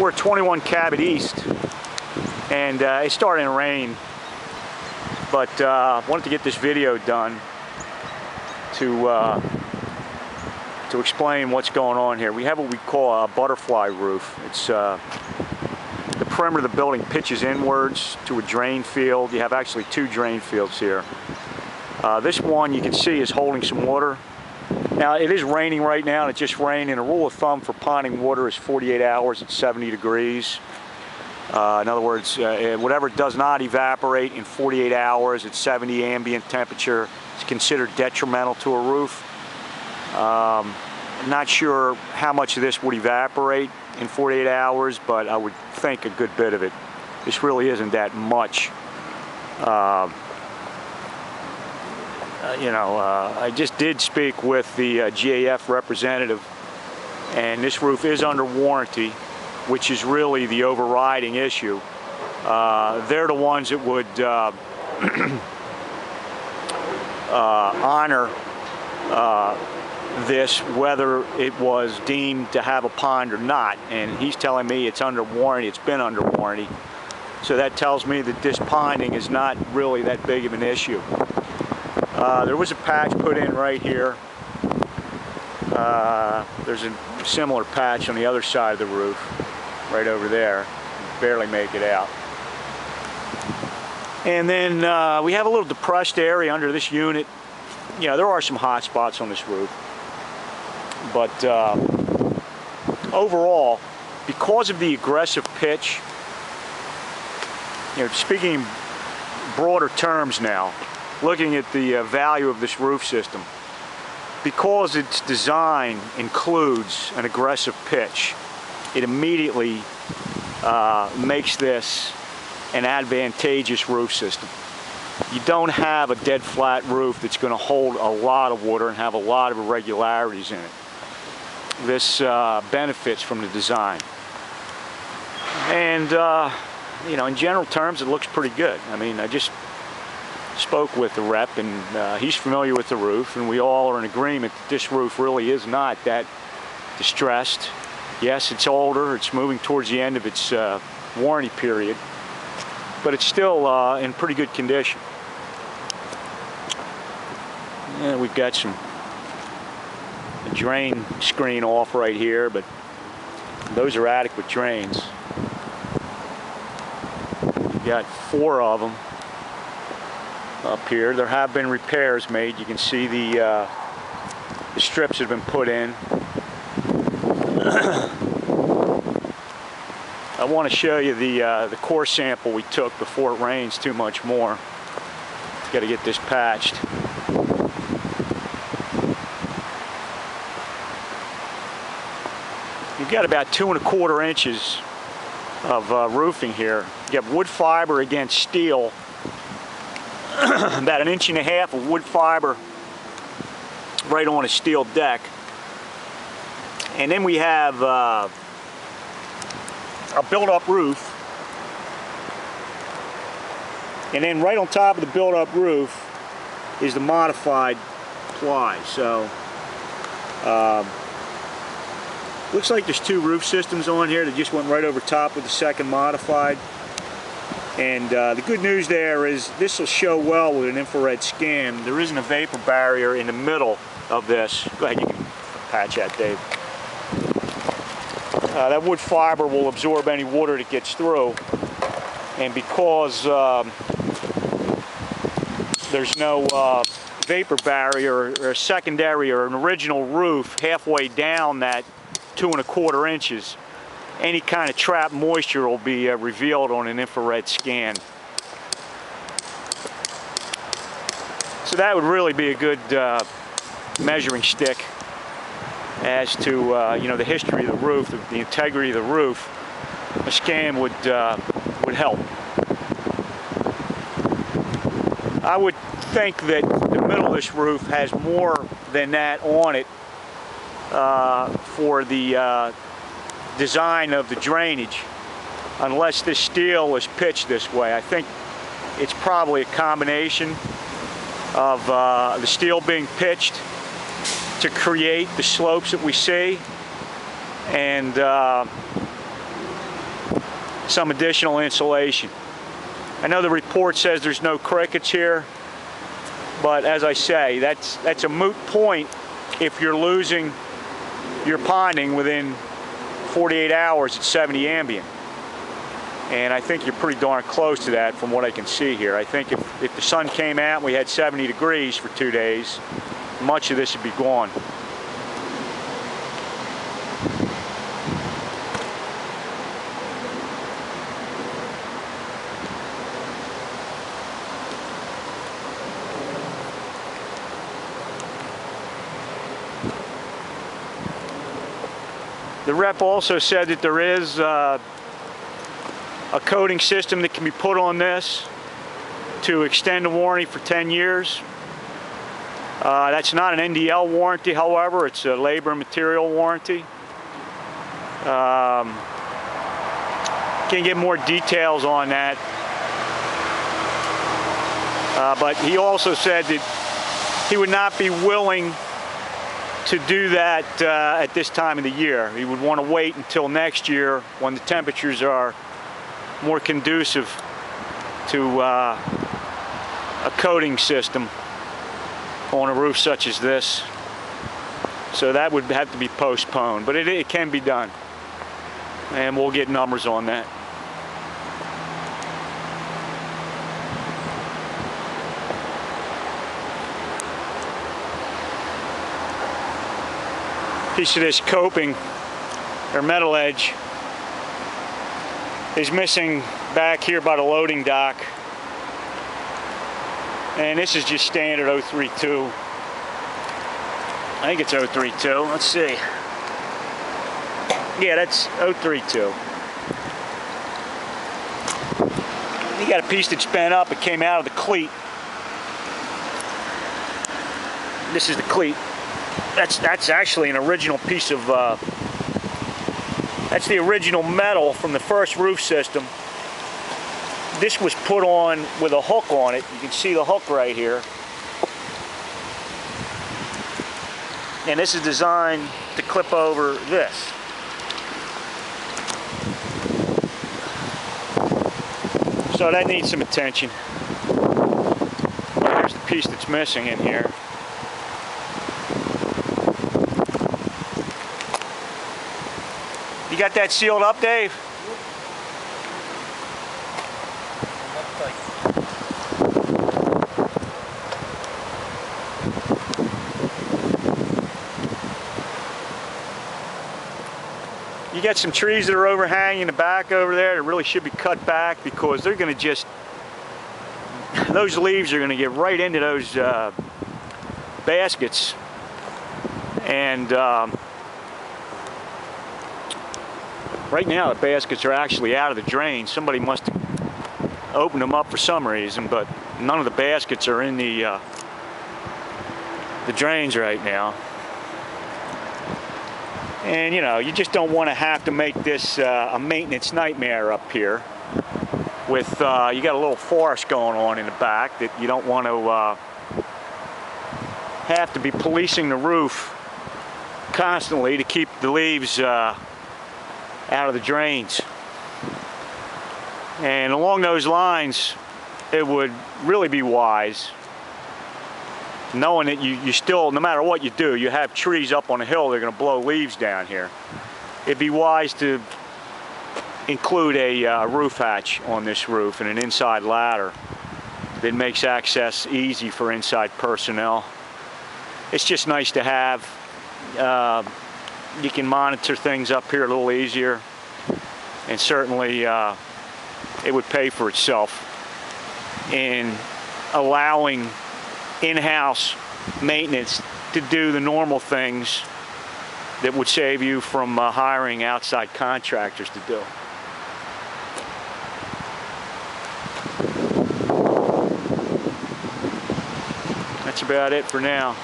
We're at 21 Cabot East, and it's starting to rain, but wanted to get this video done to explain what's going on here. We have what we call a butterfly roof. It's the perimeter of the building pitches inwards to a drain field. You have actually two drain fields here. This one you can see is holding some water. Now it is raining right now, and it just rained, and a rule of thumb for ponding water is 48 hours at 70 degrees. In other words, whatever does not evaporate in 48 hours at 70 ambient temperature is considered detrimental to a roof. I'm not sure how much of this would evaporate in 48 hours, but I would think a good bit of it. This really isn't that much. I just did speak with the GAF representative, and this roof is under warranty, which is really the overriding issue. They're the ones that would honor this, whether it was deemed to have a pond or not. And he's telling me it's under warranty, it's been under warranty. So that tells me that this ponding is not really that big of an issue. There was a patch put in right here. There's a similar patch on the other side of the roof, right over there. Barely make it out. And then we have a little depressed area under this unit. You know, there are some hot spots on this roof. But overall, because of the aggressive pitch, you know, speaking in broader terms now, looking at the value of this roof system, because its design includes an aggressive pitch, it immediately makes this an advantageous roof system. You don't have a dead flat roof that's going to hold a lot of water and have a lot of irregularities in it. This benefits from the design. And you know, in general terms, it looks pretty good. I mean, I just spoke with the rep, and he's familiar with the roof, and we all are in agreement that this roof really is not that distressed. Yes, it's older, it's moving towards the end of its warranty period, but it's still in pretty good condition. And we've got some drain screen off right here, but those are adequate drains. We've got 4 of them up here. There have been repairs made. You can see the strips that have been put in. I want to show you the core sample we took before it rains too much more. Got to get this patched. You've got about 2 1/4 inches of roofing here. You have wood fiber against steel. About 1.5 inches of wood fiber right on a steel deck. And then we have a built-up roof. And then right on top of the built-up roof is the modified ply. So looks like there's 2 roof systems on here that just went right over top with the second modified. And the good news there is this will show well with an infrared scan. There isn't a vapor barrier in the middle of this. Go ahead, you can patch that, Dave. That wood fiber will absorb any water that gets through. And because there's no vapor barrier or a secondary or an original roof halfway down that 2 1/4 inches, any kind of trapped moisture will be revealed on an infrared scan. So that would really be a good measuring stick as to you know, the history of the roof, the integrity of the roof. A scan would help. I would think that the middle of this roof has more than that on it for the design of the drainage, unless this steel is pitched this way. I think it's probably a combination of the steel being pitched to create the slopes that we see, and some additional insulation. I know the report says there's no crickets here, but as I say, that's a moot point if you're losing your ponding within 48 hours at 70 ambient. And I think you're pretty darn close to that from what I can see here. I think if the sun came out and we had 70 degrees for 2 days, much of this would be gone. The rep also said that there is a coating system that can be put on this to extend the warranty for 10 years. That's not an NDL warranty, however, it's a labor and material warranty. Can't get more details on that. But he also said that he would not be willing to do that at this time of the year. He would want to wait until next year when the temperatures are more conducive to a coating system on a roof such as this. So that would have to be postponed, but it can be done, and we'll get numbers on that. Piece of this coping or metal edge is missing back here by the loading dock, and this is just standard 032. I think it's 032. Let's see. Yeah, that's 032. You got a piece that's bent up. It came out of the cleat. This is the cleat. That's actually an original piece of, that's the original metal from the first roof system. This was put on with a hook on it. You can see the hook right here. And this is designed to clip over this. So that needs some attention. Here's the piece that's missing in here. You got that sealed up, Dave? You got some trees that are overhanging the back over there that really should be cut back, because they're going to just, those leaves are going to get right into those baskets, and right now the baskets are actually out of the drain. Somebody must have opened them up for some reason, but none of the baskets are in the drains right now. And you know, you just don't want to have to make this a maintenance nightmare up here with, you got a little forest going on in the back that you don't want to have to be policing the roof constantly to keep the leaves out of the drains. And along those lines, it would really be wise, knowing that you still, no matter what you do, you have trees up on a hill, they're going to blow leaves down here. It'd be wise to include a roof hatch on this roof and an inside ladder that makes access easy for inside personnel. It's just nice to have. You can monitor things up here a little easier, and certainly it would pay for itself in allowing in-house maintenance to do the normal things that would save you from hiring outside contractors to do. That's about it for now.